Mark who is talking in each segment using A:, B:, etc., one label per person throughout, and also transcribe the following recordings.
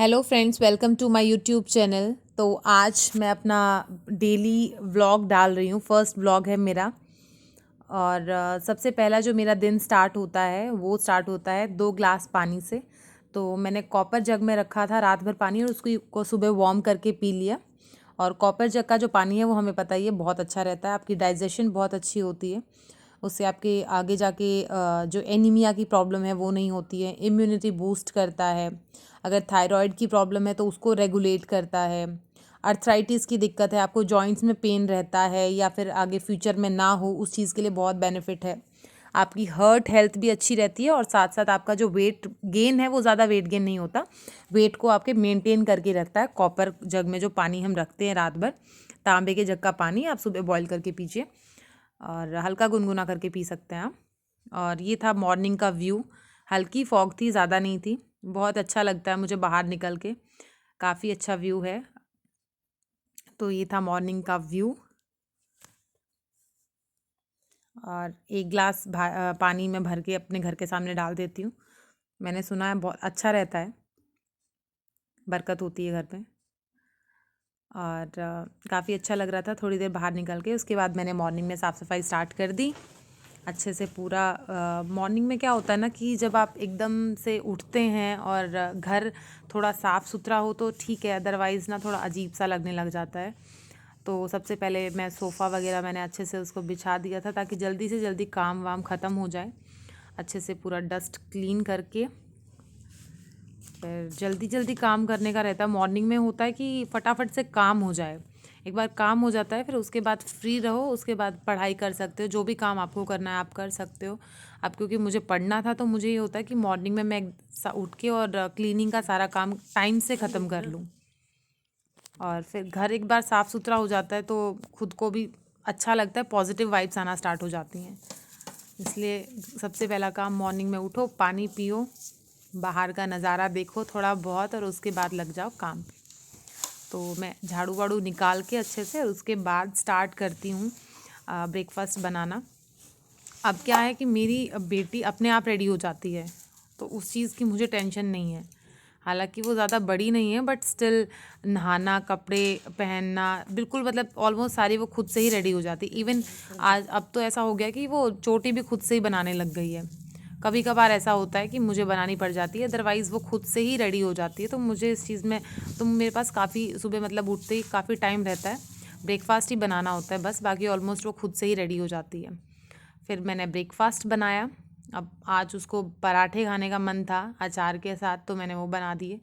A: Hello friends, welcome to my YouTube channel. तो आज मैं अपना डेली व्लॉग डाल रही हूँ। फर्स्ट व्लॉग है मेरा। और सबसे पहला जो मेरा दिन स्टार्ट होता है वो स्टार्ट होता है 2 ग्लास पानी से। तो मैंने कॉपर जग में रखा था रात भर पानी और उसको को सुबह वार्म करके पी लिया। और कॉपर जग का जो पानी है वो हमें पता ही है बहुत अच्छा रहता है, आपकी डाइजेशन बहुत अच्छी होती है। उससे आपके आगे जाके जो एनीमिया की प्रॉब्लम है वो नहीं होती है। इम्यूनिटी बूस्ट करता है। अगर थायराइड की प्रॉब्लम है तो उसको रेगुलेट करता है। अर्थराइटिस की दिक्कत है, आपको जॉइंट्स में पेन रहता है या फिर आगे फ्यूचर में ना हो, उस चीज़ के लिए बहुत बेनिफिट है। आपकी हार्ट हेल्थ भी अच्छी रहती है और साथ साथ आपका जो वेट गेन है वो ज़्यादा वेट गेन नहीं होता। वेट को आपके मेंटेन करके रखता है। कॉपर जग में जो पानी हम रखते हैं रात भर, तांबे के जग का पानी आप सुबह बॉईल करके पीजिए और हल्का गुनगुना करके पी सकते हैं आप। और ये था मॉर्निंग का व्यू। हल्की फॉग थी, ज़्यादा नहीं थी। बहुत अच्छा लगता है मुझे बाहर निकल के, काफ़ी अच्छा व्यू है। तो ये था मॉर्निंग का व्यू। और 1 ग्लास पानी में भर के अपने घर के सामने डाल देती हूँ। मैंने सुना है बहुत अच्छा रहता है, बरकत होती है घर पे। और काफ़ी अच्छा लग रहा था थोड़ी देर बाहर निकल के। उसके बाद मैंने मॉर्निंग में साफ़ सफाई स्टार्ट कर दी अच्छे से पूरा। मॉर्निंग में क्या होता है ना कि जब आप एकदम से उठते हैं और घर थोड़ा साफ़ सुथरा हो तो ठीक है, अदरवाइज़ ना थोड़ा अजीब सा लगने लग जाता है। तो सबसे पहले मैं सोफ़ा वगैरह मैंने अच्छे से उसको बिछा दिया था ताकि जल्दी से जल्दी काम वाम ख़त्म हो जाए। अच्छे से पूरा डस्ट क्लीन करके फिर जल्दी जल्दी काम करने का रहता है। मॉर्निंग में होता है कि फटाफट से काम हो जाए। एक बार काम हो जाता है फिर उसके बाद फ्री रहो, उसके बाद पढ़ाई कर सकते हो, जो भी काम आपको करना है आप कर सकते हो। अब क्योंकि मुझे पढ़ना था तो मुझे ये होता है कि मॉर्निंग में मैं उठ के और क्लीनिंग का सारा काम टाइम से ख़त्म कर लूँ। और फिर घर एक बार साफ़ सुथरा हो जाता है तो खुद को भी अच्छा लगता है, पॉजिटिव वाइब्स आना स्टार्ट हो जाती हैं। इसलिए सबसे पहला काम मॉर्निंग में उठो, पानी पियो, बाहर का नज़ारा देखो थोड़ा बहुत और उसके बाद लग जाओ काम पे। तो मैं झाड़ू वाड़ू निकाल के अच्छे से और उसके बाद स्टार्ट करती हूँ ब्रेकफास्ट बनाना। अब क्या है कि मेरी बेटी अपने आप रेडी हो जाती है तो उस चीज़ की मुझे टेंशन नहीं है। हालांकि वो ज़्यादा बड़ी नहीं है बट स्टिल नहाना, कपड़े पहनना, बिल्कुल मतलब ऑलमोस्ट सारी वो खुद से ही रेडी हो जाती। इवन आज अब तो ऐसा हो गया कि वो चोटी भी खुद से ही बनाने लग गई है। कभी कभार ऐसा होता है कि मुझे बनानी पड़ जाती है, अदरवाइज़ वो खुद से ही रेडी हो जाती है। तो मुझे इस चीज़ में तो मेरे पास काफ़ी सुबह मतलब उठते ही काफ़ी टाइम रहता है। ब्रेकफास्ट ही बनाना होता है बस, बाकी ऑलमोस्ट वो खुद से ही रेडी हो जाती है। फिर मैंने ब्रेकफास्ट बनाया। अब आज उसको पराठे खाने का मन था अचार के साथ तो मैंने वो बना दिए,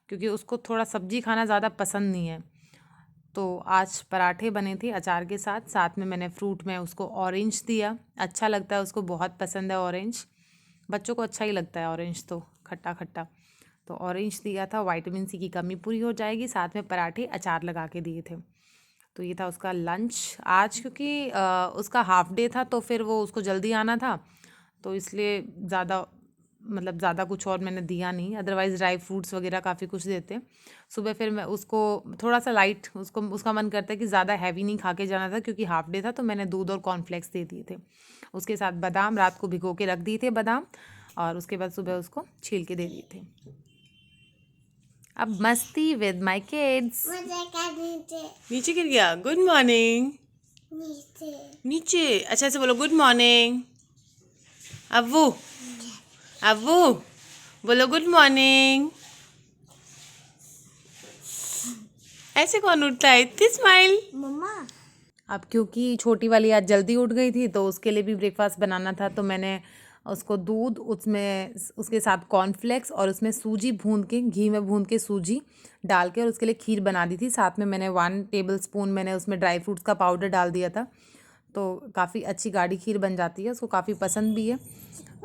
A: क्योंकि उसको थोड़ा सब्जी खाना ज़्यादा पसंद नहीं है। तो आज पराठे बने थे अचार के साथ। साथ में मैंने फ्रूट में उसको ऑरेंज दिया, अच्छा लगता है उसको, बहुत पसंद है ऑरेंज। बच्चों को अच्छा ही लगता है ऑरेंज, तो खट्टा खट्टा। तो ऑरेंज दिया था, विटामिन सी की कमी पूरी हो जाएगी। साथ में पराठे अचार लगा के दिए थे। तो ये था उसका लंच आज। क्योंकि उसका हाफ डे था तो फिर वो उसको जल्दी आना था तो इसलिए ज़्यादा मतलब ज़्यादा कुछ और मैंने दिया नहीं। अदरवाइज़ ड्राई फ्रूट्स वगैरह काफ़ी कुछ देते हैं सुबह। फिर मैं उसको थोड़ा सा लाइट, उसको उसका मन करता है कि ज़्यादा हैवी नहीं खा के जाना था क्योंकि हाफ डे था, तो मैंने दूध और कॉर्नफ्लेक्स दे दिए थे। उसके साथ बादाम रात को भिगो के रख दिए थे बादाम, और उसके बाद सुबह उसको छील के दे दिए थे। अब मस्ती विद माय किड्स। नीचे गिर गया। Good morning. नीचे नीचे अच्छा से बोलो गुड मॉर्निंग। अव्वू अव्वू बोलो गुड मॉर्निंग। ऐसे कौन उठता है? इतनी स्माइल मम्मा। अब क्योंकि छोटी वाली आज जल्दी उठ गई थी तो उसके लिए भी ब्रेकफास्ट बनाना था, तो मैंने उसको दूध, उसमें उसके साथ कॉर्नफ्लेक्स और उसमें सूजी भून के, घी में भून के सूजी डाल के और उसके लिए खीर बना दी थी। साथ में मैंने 1 टेबल स्पून मैंने उसमें ड्राई फ्रूट्स का पाउडर डाल दिया था। तो काफ़ी अच्छी गाढ़ी खीर बन जाती है, उसको काफ़ी पसंद भी है।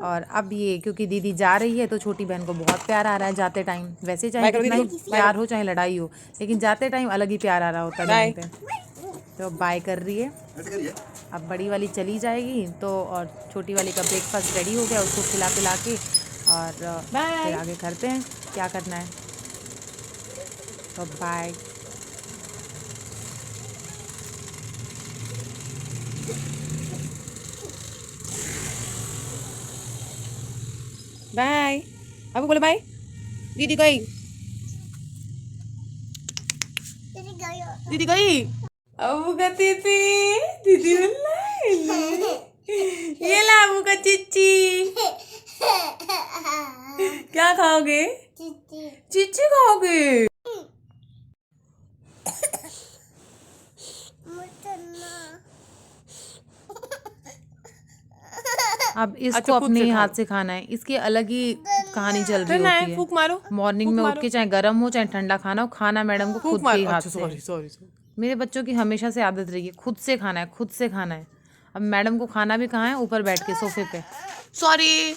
A: और अब ये क्योंकि दीदी जा रही है तो छोटी बहन को बहुत प्यार आ रहा है जाते टाइम। वैसे चाहे कितना ही प्यार हो, चाहे लड़ाई हो, लेकिन जाते टाइम अलग ही प्यार आ रहा होता है बहन पे। तो बाय कर रही है। अब बड़ी वाली चली जाएगी तो, और छोटी वाली का ब्रेकफास्ट रेडी हो गया, उसको खिला पिला के और फिर आगे करते हैं क्या करना है। तो बाय। बाय। अब बोलो बाय। दीदी गई। दीदी गई। अबू का दीदी दीदी ये ला अबू का चिच्ची। क्या खाओगे? चिच्ची खाओगे? अब इसको अपने हाथ से खाना है, इसकी अलग ही कहानी चल रही होती है। फूक मारो। मॉर्निंग में उठ के चाहे गर्म हो चाहे ठंडा खाना हो, खाना मैडम को खुद के हाथ से। सॉरी। मेरे बच्चों की हमेशा से आदत रही है, खुद से खाना है, खुद से खाना है। अब मैडम को खाना भी कहाँ है, ऊपर बैठ के सोफे पे। सॉरी।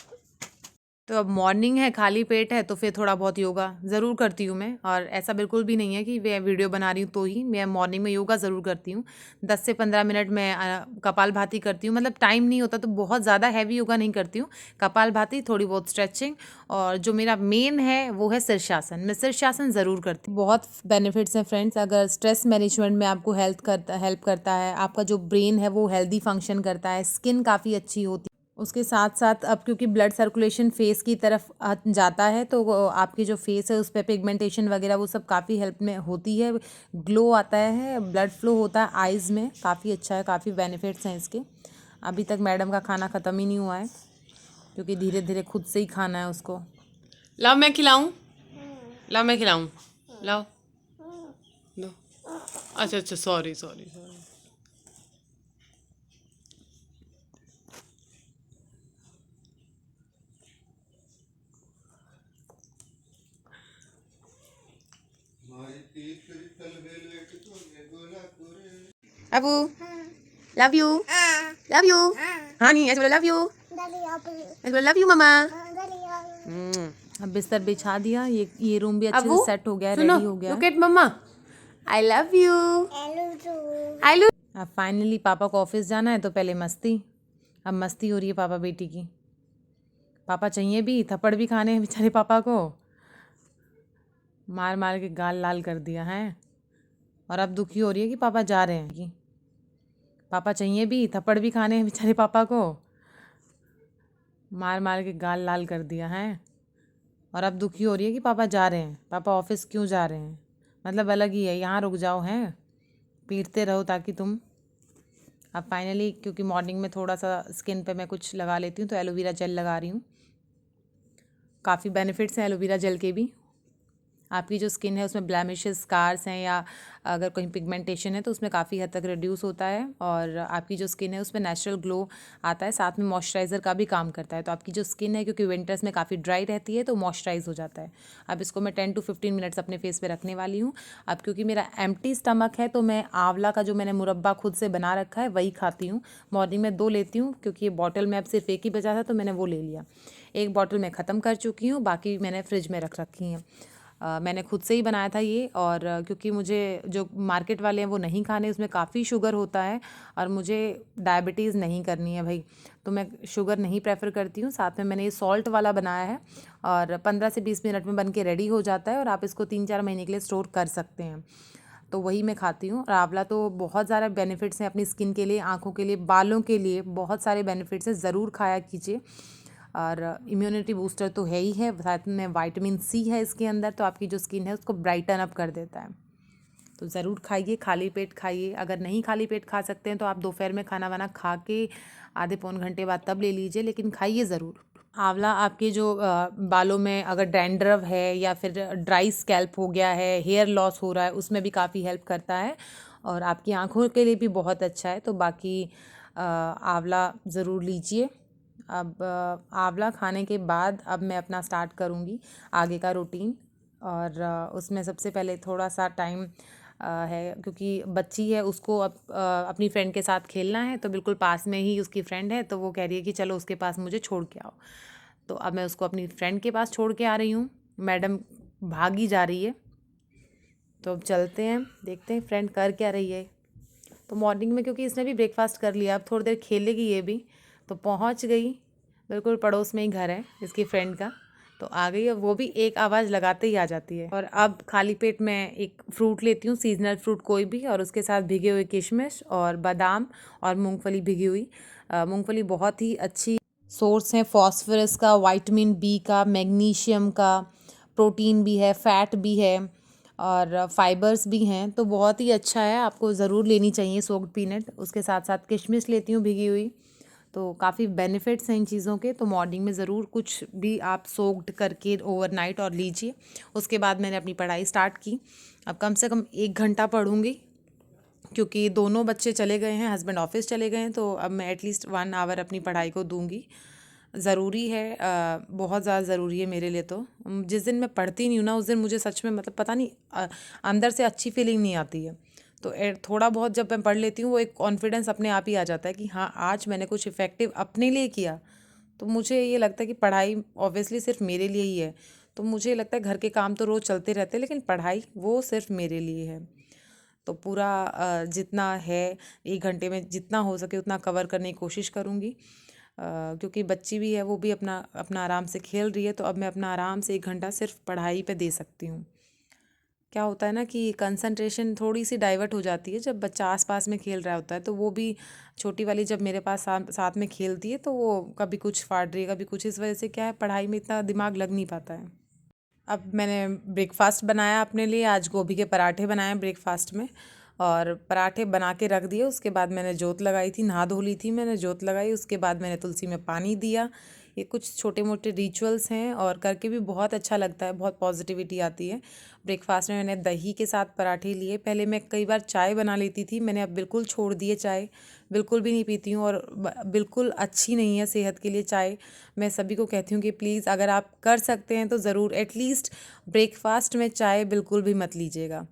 A: तो अब मॉर्निंग है, खाली पेट है, तो फिर थोड़ा बहुत योगा ज़रूर करती हूँ मैं। और ऐसा बिल्कुल भी नहीं है कि मैं वीडियो बना रही हूँ तो ही मैं मॉर्निंग में योगा ज़रूर करती हूँ। 10 से 15 मिनट मैं कपालभाति करती हूँ, मतलब टाइम नहीं होता तो बहुत ज़्यादा हैवी योगा नहीं करती हूँ। कपालभाति, थोड़ी बहुत स्ट्रेचिंग, और जो मेरा मेन है वो है शीर्षासन। मैं शीर्षासन ज़रूर करती हूँ। बहुत बेनिफिट्स हैं फ्रेंड्स। अगर स्ट्रेस मैनेजमेंट में आपको हेल्प करता है, आपका जो ब्रेन है वो हेल्दी फंक्शन करता है, स्किन काफ़ी अच्छी होती है। उसके साथ साथ अब क्योंकि ब्लड सर्कुलेशन फेस की तरफ जाता है, तो आपकी जो फेस है उस पर पिगमेंटेशन वगैरह वो सब काफ़ी हेल्प में होती है, ग्लो आता है, ब्लड फ्लो होता है आइज़ में, काफ़ी अच्छा है, काफ़ी बेनिफिट्स हैं इसके। अभी तक मैडम का खाना ख़त्म ही नहीं हुआ है, क्योंकि धीरे धीरे खुद से ही खाना है उसको। लाओ मैं खिलाऊँ, लाओ मैं खिलाऊँ, लाओ दो। अच्छा sorry. Abu love you, love you. हाँ नहीं ऐसे बोलो, लव यू, ऐसे बोलो लव यू मम्मा। अब बिस्तर बिछा दिया, ये रूम भी अच्छे से सेट हो गया है, रेडी हो गया। Look at mamma, I love you, I love. अब फाइनली पापा को ऑफिस जाना है, तो पहले मस्ती, अब मस्ती हो रही है पापा बेटी की। पापा चाहिए भी, थप्पड़ भी खाने हैं बेचारे पापा को, मार मार के गाल लाल कर दिया है। और अब दुखी हो रही है कि पापा जा रहे हैं, कि पापा चाहिए भी, थप्पड़ भी खाने हैं बेचारे पापा को, मार मार के गाल लाल कर दिया है। और अब दुखी हो रही है कि पापा जा रहे हैं, पापा ऑफिस क्यों जा रहे हैं, मतलब अलग ही है, यहाँ रुक जाओ, हैं पीटते रहो ताकि तुम। अब फाइनली क्योंकि मॉर्निंग में थोड़ा सा स्किन पे मैं कुछ लगा लेती हूँ, तो एलोवेरा जेल लगा रही हूँ। काफ़ी बेनिफिट्स हैं एलोवेरा जेल के भी। आपकी जो स्किन है उसमें ब्लैमिशेस, स्कार्स हैं, या अगर कहीं पिगमेंटेशन है तो उसमें काफ़ी हद तक रिड्यूस होता है, और आपकी जो स्किन है उसमें नेचुरल ग्लो आता है, साथ में मॉइस्चराइज़र का भी काम करता है। तो आपकी जो स्किन है, क्योंकि विंटर्स में काफ़ी ड्राई रहती है, तो मॉइस्चराइज हो जाता है। अब इसको मैं 10 to 15 मिनट्स अपने फेस पे रखने वाली हूँ। अब क्योंकि मेरा एम्प्टी स्टमक है, तो मैं आंवला का जो मैंने मुरब्बा खुद से बना रखा है वही खाती हूँ। मॉर्निंग में 2 लेती हूँ, क्योंकि ये बॉटल में अब सिर्फ एक ही बचा था, तो मैंने वो ले लिया। एक बॉटल मैं ख़त्म कर चुकी हूँ, बाकी मैंने फ्रिज में रख रखी हैं। मैंने खुद से ही बनाया था ये, और क्योंकि मुझे जो मार्केट वाले हैं वो नहीं खाने, उसमें काफ़ी शुगर होता है, और मुझे डायबिटीज़ नहीं करनी है भाई, तो मैं शुगर नहीं प्रेफर करती हूँ। साथ में मैंने ये सॉल्ट वाला बनाया है, और 15 से 20 मिनट में बन के रेडी हो जाता है, और आप इसको 3-4 महीने के लिए स्टोर कर सकते हैं। तो वही मैं खाती हूँ। और आंवला तो बहुत ज़्यादा बेनिफिट्स हैं अपनी स्किन के लिए, आँखों के लिए, बालों के लिए, बहुत सारे बेनिफिट्स हैं, ज़रूर खाया कीजिए। और इम्यूनिटी बूस्टर तो है ही है, साथ में विटामिन सी है इसके अंदर, तो आपकी जो स्किन है उसको ब्राइटन अप कर देता है। तो ज़रूर खाइए, खाली पेट खाइए। अगर नहीं खाली पेट खा सकते हैं तो आप दोपहर में खाना वाना खा के आधे पौन घंटे बाद तब ले लीजिए, लेकिन खाइए ज़रूर। आंवला आपके जो बालों में अगर डैंड्रफ है, या फिर ड्राई स्कैल्प हो गया है, हेयर लॉस हो रहा है, उसमें भी काफ़ी हेल्प करता है, और आपकी आँखों के लिए भी बहुत अच्छा है। तो बाकी आंवला ज़रूर लीजिए। अब आंवला खाने के बाद अब मैं अपना स्टार्ट करूँगी आगे का रूटीन, और उसमें सबसे पहले थोड़ा सा टाइम है, क्योंकि बच्ची है उसको अब अपनी फ्रेंड के साथ खेलना है, तो बिल्कुल पास में ही उसकी फ्रेंड है, तो वो कह रही है कि चलो उसके पास मुझे छोड़ के आओ। तो अब मैं उसको अपनी फ्रेंड के पास छोड़ के आ रही हूँ। मैडम भागी जा रही है, तो अब चलते हैं, देखते हैं फ्रेंड कर क्या रही है। तो मॉर्निंग में क्योंकि इसने भी ब्रेकफास्ट कर लिया, अब थोड़ी देर खेलेगी ये भी, तो पहुंच गई, बिल्कुल पड़ोस में ही घर है इसकी फ्रेंड का, तो आ गई। अब वो भी एक आवाज़ लगाते ही आ जाती है। और अब खाली पेट में एक फ्रूट लेती हूँ, सीजनल फ्रूट कोई भी, और उसके साथ भिगे हुए किशमिश और बादाम और मूंगफली भिगी हुई। मूंगफली बहुत ही अच्छी सोर्स है फॉस्फोरस का, विटामिन बी का, मैग्नीशियम का, प्रोटीन भी है, फैट भी है, और फाइबर्स भी हैं, तो बहुत ही अच्छा है, आपको ज़रूर लेनी चाहिए सोक्ड पीनट। उसके साथ साथ किशमिश लेती हूँ भिगी हुई, तो काफ़ी बेनिफिट्स हैं इन चीज़ों के। तो मॉर्निंग में ज़रूर कुछ भी आप सोक्ड करके ओवरनाइट और लीजिए। उसके बाद मैंने अपनी पढ़ाई स्टार्ट की। अब कम से कम 1 घंटा पढ़ूँगी, क्योंकि दोनों बच्चे चले गए हैं, हस्बैंड ऑफिस चले गए हैं, तो अब मैं एटलीस्ट 1 आवर अपनी पढ़ाई को दूंगी। ज़रूरी है, बहुत ज़्यादा ज़रूरी है मेरे लिए। तो जिस दिन मैं पढ़ती नहीं हूँ ना, उस दिन मुझे सच में मतलब पता नहीं, अंदर से अच्छी फीलिंग नहीं आती है। तो थोड़ा बहुत जब मैं पढ़ लेती हूँ, वो एक कॉन्फिडेंस अपने आप ही आ जाता है कि हाँ, आज मैंने कुछ इफ़ेक्टिव अपने लिए किया। तो मुझे ये लगता है कि पढ़ाई ऑब्वियसली सिर्फ मेरे लिए ही है। तो मुझे लगता है घर के काम तो रोज़ चलते रहते हैं, लेकिन पढ़ाई वो सिर्फ मेरे लिए है। तो पूरा जितना है 1 घंटे में जितना हो सके उतना कवर करने की कोशिश करूँगी, क्योंकि बच्ची भी है, वो भी अपना अपना आराम से खेल रही है। तो अब मैं अपना आराम से 1 घंटा सिर्फ पढ़ाई पे दे सकती हूँ। क्या होता है ना कि कंसंट्रेशन थोड़ी सी डाइवर्ट हो जाती है जब बच्चा आसपास में खेल रहा होता है। तो वो भी छोटी वाली जब मेरे पास साथ में खेलती है, तो वो कभी कुछ फाड़ रही है, कभी कुछ, इस वजह से क्या है, पढ़ाई में इतना दिमाग लग नहीं पाता है। अब मैंने ब्रेकफास्ट बनाया अपने लिए, आज गोभी के पराठे बनाए ब्रेकफास्ट में, और पराठे बना के रख दिए। उसके बाद मैंने जोत लगाई थी, नहा धो ली थी मैंने, जोत लगाई। उसके बाद मैंने तुलसी में पानी दिया। ये कुछ छोटे मोटे रिचुअल्स हैं, और करके भी बहुत अच्छा लगता है, बहुत पॉजिटिविटी आती है। ब्रेकफास्ट में मैंने दही के साथ पराठे लिए। पहले मैं कई बार चाय बना लेती थी, मैंने अब बिल्कुल छोड़ दिए चाय, बिल्कुल भी नहीं पीती हूँ, और बिल्कुल अच्छी नहीं है सेहत के लिए चाय। मैं सभी को कहती हूँ कि प्लीज़ अगर आप कर सकते हैं तो ज़रूर एटलीस्ट ब्रेकफास्ट में चाय बिल्कुल भी मत लीजिएगा,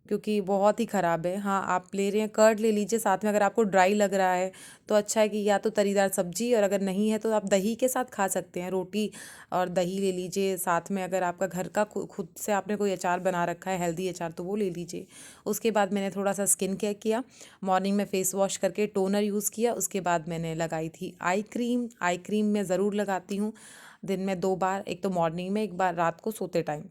A: क्योंकि बहुत ही ख़राब है। हाँ, आप ले रहे हैं कर्ड ले लीजिए साथ में, अगर आपको ड्राई लग रहा है तो अच्छा है कि या तो तरीदार सब्जी, और अगर नहीं है तो आप दही के साथ खा सकते हैं, रोटी और दही ले लीजिए साथ में। अगर आपका घर का खुद से आपने कोई अचार बना रखा है, हेल्दी अचार, तो वो ले लीजिए। उसके बाद मैंने थोड़ा सा स्किन केयर किया, मॉर्निंग में फेस वॉश करके टोनर यूज़ किया। उसके बाद मैंने लगाई थी आई क्रीम। आई क्रीम मैं ज़रूर लगाती हूँ दिन में 2 बार, एक तो मॉर्निंग में, एक बार रात को सोते टाइम।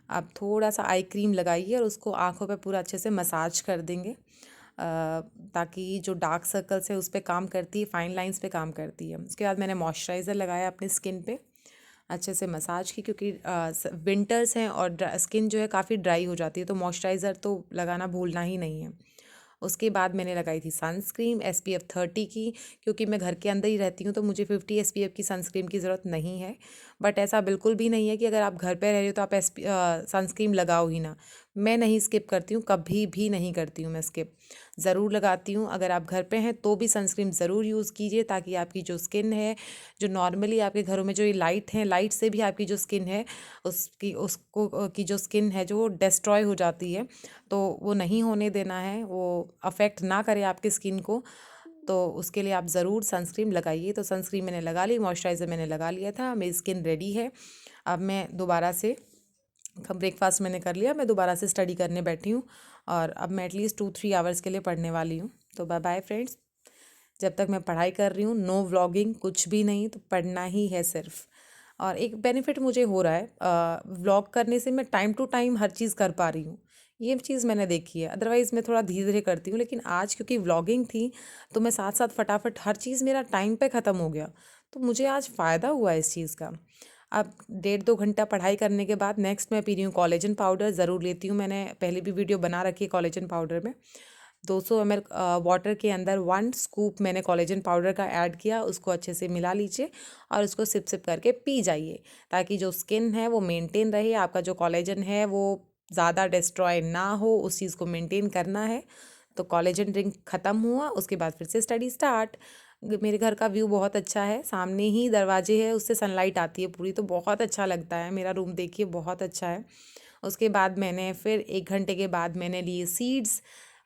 A: आप थोड़ा सा आई क्रीम लगाइए और उसको आँखों पे पूरा अच्छे से मसाज कर देंगे, ताकि जो डार्क सर्कल्स है उस पे काम करती है, फाइन लाइंस पे काम करती है। उसके बाद मैंने मॉइस्चराइज़र लगाया अपनी स्किन पे, अच्छे से मसाज की, क्योंकि विंटर्स हैं और स्किन जो है काफ़ी ड्राई हो जाती है, तो मॉइस्चराइज़र तो लगाना भूलना ही नहीं है। उसके बाद मैंने लगाई थी सनस्क्रीन SPF 30 की, क्योंकि मैं घर के अंदर ही रहती हूँ, तो मुझे 50 SPF की सनस्क्रीन की ज़रूरत नहीं है। बट ऐसा बिल्कुल भी नहीं है कि अगर आप घर पे रह रहे हो तो आप सनस्क्रीन लगाओ ही ना। मैं नहीं स्किप करती हूँ, कभी भी नहीं करती हूँ मैं स्किप, ज़रूर लगाती हूँ। अगर आप घर पे हैं तो भी सनस्क्रीन ज़रूर यूज़ कीजिए, ताकि आपकी जो स्किन है, जो नॉर्मली आपके घरों में जो ये लाइट है, लाइट से भी आपकी जो स्किन है, उसको की जो स्किन है जो डिस्ट्रॉय हो जाती है, तो वो नहीं होने देना है, वो अफेक्ट ना करे आपकी स्किन को। तो उसके लिए आप ज़रूर सनस्क्रीन लगाइए। तो सनस्क्रीन मैंने लगा ली, मॉइस्चराइज़र मैंने लगा लिया था, मेरी स्किन रेडी है। अब मैं दोबारा से, ब्रेकफास्ट मैंने कर लिया, मैं दोबारा से स्टडी करने बैठी हूँ, और अब मैं एटलीस्ट 2-3 आवर्स के लिए पढ़ने वाली हूँ। तो बाय बाय फ्रेंड्स, जब तक मैं पढ़ाई कर रही हूँ, नो व्लॉगिंग, कुछ भी नहीं, तो पढ़ना ही है सिर्फ। और एक बेनिफिट मुझे हो रहा है, व्लॉग करने से मैं टाइम टू टाइम हर चीज़ कर पा रही हूँ, ये चीज़ मैंने देखी है। अदरवाइज़ मैं थोड़ा धीरे धीरे करती हूँ, लेकिन आज क्योंकि व्लॉगिंग थी, तो मैं साथ साथ फटाफट हर चीज़ मेरा टाइम पे ख़त्म हो गया। तो मुझे आज फ़ायदा हुआ इस चीज़ का। अब 1.5-2 घंटा पढ़ाई करने के बाद नेक्स्ट मैं पी रही हूँ कोलेजन पाउडर, ज़रूर लेती हूँ। मैंने पहले भी वीडियो बना रखी है कोलेजन पाउडर में। 200 ml वाटर के अंदर 1 स्कूप मैंने कोलेजन पाउडर का ऐड किया, उसको अच्छे से मिला लीजिए और उसको सिप सिप करके पी जाइए, ताकि जो स्किन है वो मेंटेन रहे, आपका जो कोलेजन है वो ज़्यादा डिस्ट्रॉय ना हो, उस चीज़ को मेंटेन करना है। तो कोलेजन ड्रिंक ख़त्म हुआ, उसके बाद फिर से स्टडी स्टार्ट। मेरे घर का व्यू बहुत अच्छा है, सामने ही दरवाजे है, उससे सनलाइट आती है पूरी, तो बहुत अच्छा लगता है। मेरा रूम देखिए बहुत अच्छा है। उसके बाद मैंने फिर 1 घंटे के बाद मैंने लिए सीड्स,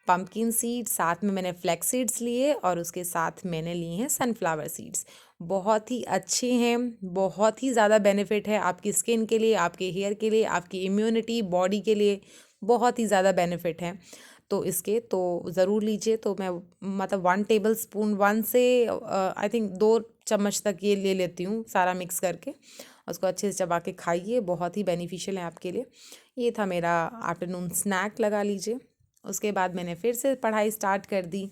A: पम्पकिन सीड्स, साथ में मैंने फ्लैक्स सीड्स लिए, और उसके साथ मैंने लिए हैं सनफ्लावर सीड्स। बहुत ही अच्छे हैं, बहुत ही ज़्यादा बेनिफिट है आपकी स्किन के लिए, आपके हेयर के लिए, आपकी इम्यूनिटी बॉडी के लिए, बहुत ही ज़्यादा बेनिफिट है। तो इसके तो ज़रूर लीजिए। तो मैं मतलब 1 टेबल स्पून, 1 से आई थिंक 2 चम्मच तक ये ले लेती हूँ सारा मिक्स करके, उसको अच्छे से चबा के खाइए, बहुत ही बेनिफिशियल है आपके लिए। ये था मेरा आफ्टरनून स्नैक, लगा लीजिए। उसके बाद मैंने फिर से पढ़ाई स्टार्ट कर दी।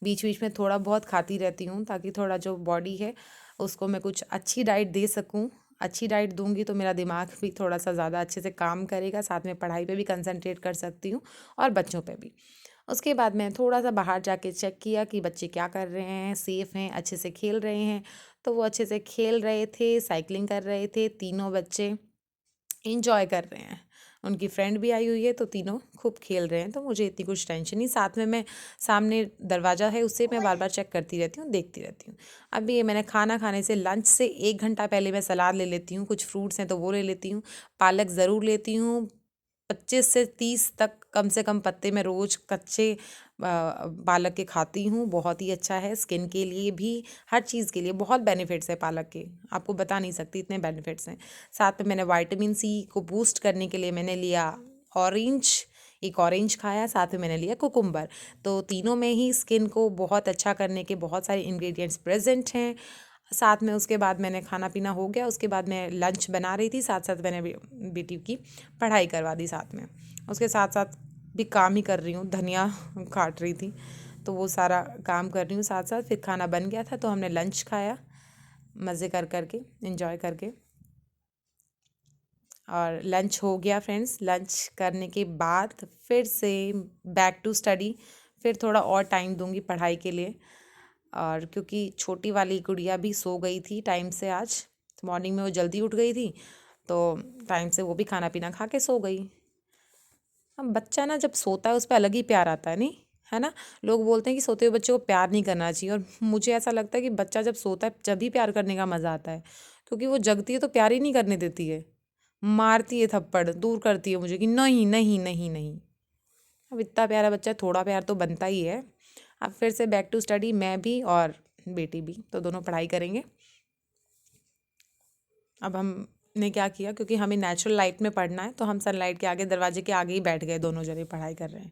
A: बीच बीच में थोड़ा बहुत खाती रहती हूँ, ताकि थोड़ा जो बॉडी है उसको मैं कुछ अच्छी डाइट दे सकूँ। अच्छी डाइट दूंगी तो मेरा दिमाग भी थोड़ा सा ज़्यादा अच्छे से काम करेगा, साथ में पढ़ाई पे भी कंसंट्रेट कर सकती हूँ और बच्चों पे भी। उसके बाद मैं थोड़ा सा बाहर जाके चेक किया कि बच्चे क्या कर रहे हैं, सेफ़ हैं, अच्छे से खेल रहे हैं। तो वो अच्छे से खेल रहे थे, साइकिलिंग कर रहे थे, तीनों बच्चे इंजॉय कर रहे हैं। उनकी फ्रेंड भी आई हुई है तो तीनों खूब खेल रहे हैं, तो मुझे इतनी कुछ टेंशन नहीं। साथ में मैं सामने दरवाज़ा है उससे मैं बार बार चेक करती रहती हूँ, देखती रहती हूँ। अभी ये मैंने खाना खाने से लंच से 1 घंटा पहले मैं सलाद ले लेती हूँ, कुछ फ्रूट्स हैं तो वो ले लेती हूँ, पालक ज़रूर लेती हूँ। 25 से 30 तक कम से कम पत्ते मैं रोज़ कच्चे पालक के खाती हूँ। बहुत ही अच्छा है स्किन के लिए भी, हर चीज़ के लिए बहुत बेनिफिट्स है पालक के, आपको बता नहीं सकती इतने बेनिफिट्स हैं। साथ में मैंने विटामिन सी को बूस्ट करने के लिए मैंने लिया ऑरेंज, एक ऑरेंज खाया, साथ में मैंने लिया कुकुम्बर। तो तीनों में ही स्किन को बहुत अच्छा करने के बहुत सारे इंग्रेडिएंट्स प्रेजेंट हैं। साथ में उसके बाद मैंने खाना पीना हो गया, उसके बाद मैं लंच बना रही थी, साथ साथ मैंने बेटी की पढ़ाई करवा दी साथ में। उसके साथ साथ भी काम ही कर रही हूँ, धनिया काट रही थी तो वो सारा काम कर रही हूँ साथ साथ। फिर खाना बन गया था तो हमने लंच खाया मज़े कर करके, एंजॉय करके। और लंच हो गया फ्रेंड्स। लंच करने के बाद फिर से बैक टू स्टडी, फिर थोड़ा और टाइम दूंगी पढ़ाई के लिए। और क्योंकि छोटी वाली गुड़िया भी सो गई थी टाइम से, आज मॉर्निंग में वो जल्दी उठ गई थी तो टाइम से वो भी खाना पीना खा के सो गई। अब बच्चा ना जब सोता है उस पर अलग ही प्यार आता है, नहीं है ना। लोग बोलते हैं कि सोते हुए बच्चे को प्यार नहीं करना चाहिए, और मुझे ऐसा लगता है कि बच्चा जब सोता है जब भी प्यार करने का मज़ा आता है, क्योंकि वो जगती है तो प्यार ही नहीं करने देती है, मारती है थप्पड़, दूर करती है मुझे कि नहीं नहीं नहीं नहीं। अब इतना प्यारा बच्चा है, थोड़ा प्यार तो बनता ही है। अब फिर से बैक टू स्टडी, मैं भी और बेटी भी, तो दोनों पढ़ाई करेंगे। अब हमने क्या किया, क्योंकि हमें नेचुरल लाइट में पढ़ना है तो हम सनलाइट के आगे, दरवाजे के आगे ही बैठ गए, दोनों जने पढ़ाई कर रहे हैं।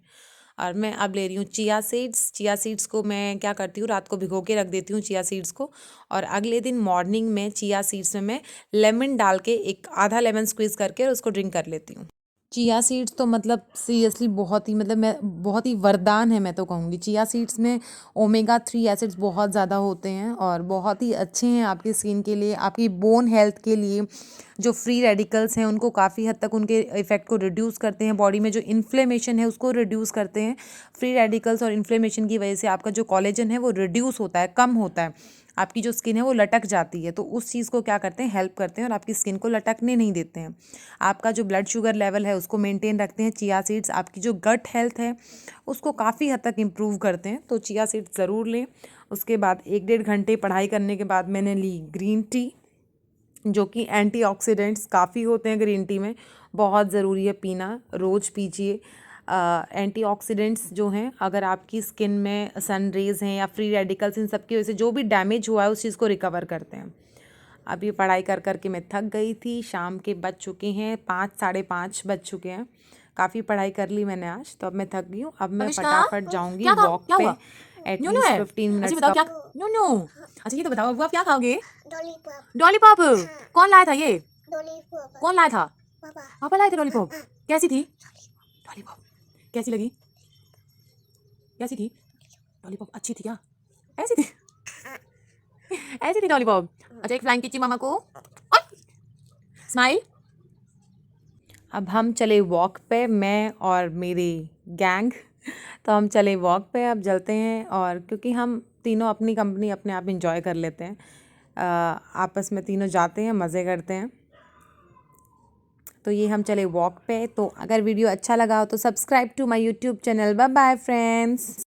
A: और मैं अब ले रही हूँ चिया सीड्स। चिया सीड्स को मैं क्या करती हूँ, रात को भिगो के रख देती हूँ चिया सीड्स को, और अगले दिन मॉर्निंग में चिया सीड्स में मैं लेमन डाल के, एक आधा लेमन स्क्वीज़ करके उसको ड्रिंक कर लेती हूँ। चिया सीड्स तो मतलब सीरियसली बहुत ही, मतलब मैं बहुत ही वरदान है मैं तो कहूँगी। चिया सीड्स में ओमेगा 3 एसिड्स बहुत ज़्यादा होते हैं और बहुत ही अच्छे हैं आपकी स्किन के लिए, आपकी बोन हेल्थ के लिए। जो फ्री रेडिकल्स हैं उनको काफ़ी हद तक, उनके इफ़ेक्ट को रिड्यूस करते हैं। बॉडी में जो इन्फ्लेमेशन है उसको रिड्यूस करते हैं। फ्री रेडिकल्स और इन्फ्लेमेशन की वजह से आपका जो कोलेजन है वो रिड्यूस होता है, कम होता है। आपकी जो स्किन है वो लटक जाती है, तो उस चीज़ को क्या करते हैं, हेल्प करते हैं और आपकी स्किन को लटकने नहीं देते हैं। आपका जो ब्लड शुगर लेवल है उसको मेंटेन रखते हैं चिया सीड्स। आपकी जो गट हेल्थ है उसको काफ़ी हद तक इम्प्रूव करते हैं, तो चिया सीड्स ज़रूर लें। उसके बाद 1 डेढ़ घंटे पढ़ाई करने के बाद मैंने ली ग्रीन टी, जो कि एंटीऑक्सीडेंट्स काफ़ी होते हैं ग्रीन टी में, बहुत ज़रूरी है पीना, रोज़ पीजिए। एंटीऑक्सीडेंट्स जो हैं, अगर आपकी स्किन में सन रेज़ हैं या फ्री रेडिकल्स, इन सब की वजह से जो भी डैमेज हुआ है उस चीज़ को रिकवर करते हैं। अभी पढ़ाई कर कर के मैं थक गई थी, शाम के बज चुके हैं 5, 5:30 बज चुके हैं। काफ़ी पढ़ाई कर ली मैंने आज, तो अब मैं थक गई हूँ। अब मैं
B: अविष्का,
A: फटाफट जाऊँगी
B: क्या खा
A: वॉक
B: क्या
A: पे,
B: हुआ? न्यू न्यू
A: एटलीस्ट
B: है।
A: 15
B: अच्छा
A: मिनट्स
B: बताओ
A: का।
B: क्या, न्यू न्यू। अच्छा ये तो बताओ, अब आप क्या खाओगे?
C: लॉलीपॉप।
B: लॉलीपॉप।
C: हाँ,
B: कौन लाया था ये?
C: लॉलीपॉप।
B: कौन लाया था?
C: पापा।
B: पापा लाए थे लॉलीपॉप। कैसी थी लॉलीपॉप? कैसी लगी? कैसी थी लॉलीपॉप? अच्छी थी क्या? ऐसी थी? ऐसी थी लॉलीपॉप? अच्छा एक फ्लाइंग किची मामा को। स्माइल।
A: अब हम चले वॉक पे, मैं और मेरी गैंग, तो हम चले वॉक पे, अब चलते हैं। और क्योंकि हम तीनों अपनी कंपनी अपने आप इंजॉय कर लेते हैं, आपस में तीनों जाते हैं, मज़े करते हैं। तो ये हम चले वॉक पे। तो अगर वीडियो अच्छा लगा हो तो subscribe to my YouTube channel. Bye bye friends.